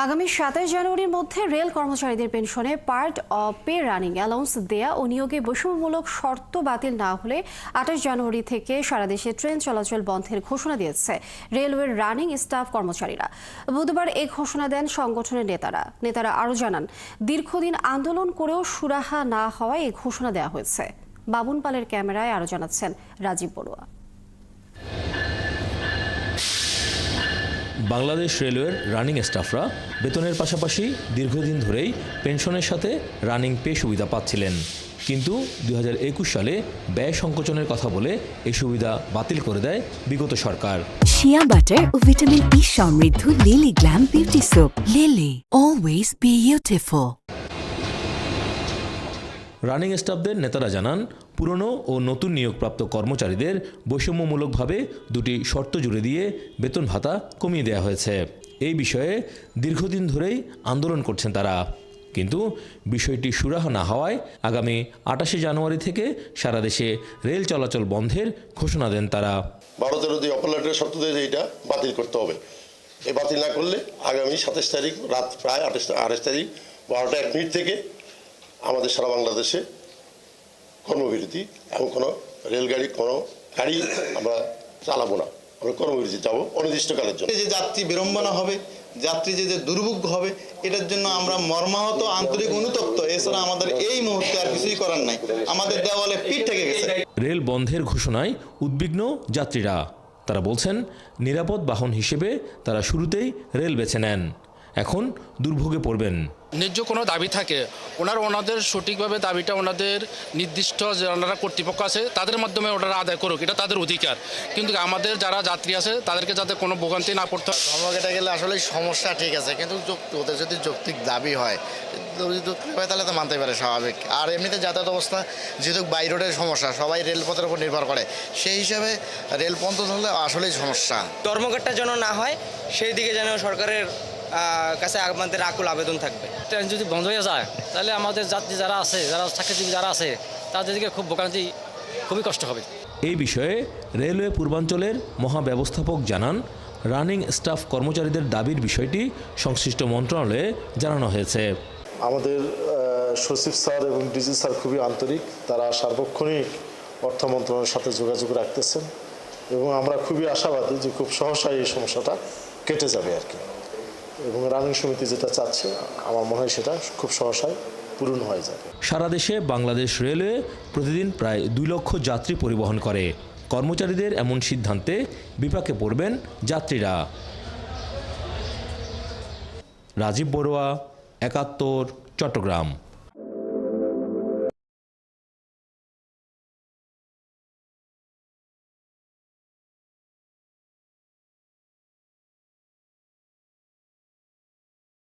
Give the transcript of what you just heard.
আগামী ২৭ জানুয়ারির মধ্যে রেল কর্মচারীদের পেনশনে part of pay running allowance দেয়া ও নিয়োগে বৈষম্যমূলক শর্ত বাতিল না হলে ২৮ জানুয়ারি থেকে সারা দেশে ট্রেন চলাচল বন্ধের ঘোষণা দিয়েছে রেলওয়ের রানিং স্টাফ কর্মচারীরা। বুধবার এই ঘোষণা দেন সংগঠনের নেতারা আরও জানান, দীর্ঘদিন আন্দোলন করেও সুরাহা না হওয়ায় এই ঘোষণা দেওয়া হয়েছে। বাবুন পালের ক্যামেরায় আরও জানাচ্ছেন রাজীব বড়ুয়া। বাংলাদেশ রেলওয়ের রানিং স্টাফরা বেতনের পাশাপাশি দীর্ঘদিন ধরেই পেনশনের সাথে রানিং পে সুবিধা পাচ্ছিলেন, কিন্তু ২০২১ সালে ব্যয় সংকোচনের কথা বলে এই সুবিধা বাতিল করে দেয় বিগত সরকার। শিয়া বাটার ও ভিটামিন ই সমৃদ্ধ Lily glam beauty soap. Lily, always beautiful. Running স্টাফদের নেতারা জানান, পুরনো ও নতুন নিয়োগপ্রাপ্ত কর্মচারীদের বৈষম্যমূলকভাবে দুটি শর্ত জুড়ে দিয়ে বেতন ভাতা কমিয়ে দেওয়া হয়েছে। এই বিষয়ে দীর্ঘদিন ধরেই আন্দোলন করছেন তারা, কিন্তু বিষয়টি সুরাহা না হওয়ায় আগামী ২৮ জানুয়ারি থেকে সারা দেশে রেল চলাচল বন্ধের ঘোষণা দেন তারা। ভারতের যে অপারেটরের শর্ত দিয়ে এইটা বাতিল করতে হবে। এই বাতিল না করলে আগামী ২৭ তারিখ রাত প্রায় ২৮ তারিখ ১২টা ১ মিনিট থেকে আমাদের সারা বাংলাদেশে কর্মবিরতি এবং কোনো রেলগাড়ি কোনো গাড়ি আমরা চালাবো না, আমরা কর্মবিরতি যাবো অনির্দিষ্টকালের জন্য। যে যাত্রী বিড়ম্বনা হবে, যাত্রী যে দুর্ভোগ হবে, এটার জন্য আমরা মর্মাহত, আন্তরিক অনুতপ্ত। এছাড়া আমাদের এই মুহূর্তে আর কিছুই করার নাই, আমাদের দেওয়ালে পিঠ থেকে গেছে। রেল বন্ধের ঘোষণায় উদ্বিগ্ন যাত্রীরা। তারা বলছেন, নিরাপদ বাহন হিসেবে তারা শুরুতেই রেল বেছে নেন, এখন দুর্ভোগে পড়বেন। ন্যায্য কোনো দাবি থাকে, ওনাদের সঠিকভাবে দাবিটা ওনাদের নির্দিষ্ট যারা কর্তৃপক্ষ আছে তাদের মাধ্যমে ওনারা আদায় করুক, এটা তাদের অধিকার। কিন্তু আমাদের যারা যাত্রী আছে তাদেরকে যাতে কোনো ভোগান্তি না পড়তে হয়। ধর্মঘটে গেলে আসলে সমস্যা ঠিক আছে, কিন্তু ওদের যদি যৌক্তিক দাবি হয় তাহলে তো মানতে পারে, স্বাভাবিক। আর এমনিতে যাতায়াত অবস্থা যেহেতু বাই রোডের সমস্যা, সবাই রেলপথের উপর নির্ভর করে, সেই হিসাবে রেল বন্ধ হলে আসলেই সমস্যা। ধর্মঘটটা যেন না হয় সেই দিকে যেন সরকারের কাছে আমাদের আকুল আবেদন থাকবে। ট্রেন যদি বন্ধ হয়ে যায় তাহলে আমাদের যাত্রী যারা আছে, যারা চাকরিজীবী যারা আছে, তাদেরকে খুব ভোগান্তি, খুবই কষ্ট হবে। এই বিষয়ে রেলওয়ে পূর্বাঞ্চলের মহাব্যবস্থাপক জানান, রানিং স্টাফ কর্মচারীদের দাবির বিষয়টি সংশ্লিষ্ট মন্ত্রণালয়ে জানানো হয়েছে। আমাদের সচিব স্যার এবং ডিজি স্যার খুবই আন্তরিক, তারা সার্বক্ষণিক অর্থ মন্ত্রণালয়ের সাথে যোগাযোগ রাখতেছেন এবং আমরা খুবই আশাবাদী যে খুব সহসাই এই সমস্যাটা কেটে যাবে আর কি। এবং রানিং সমিতি যেটা চাচ্ছে আমার মনে হয় সেটা খুব সহসাই পূরণ হয়ে যাবে। সারা দেশে বাংলাদেশ রেলওয়ে প্রতিদিন প্রায় ২ লক্ষ যাত্রী পরিবহন করে। কর্মচারীদের এমন সিদ্ধান্তে বিপাকে পড়বেন যাত্রীরা। রাজীব বড়ুয়া, ৭১, চট্টগ্রাম।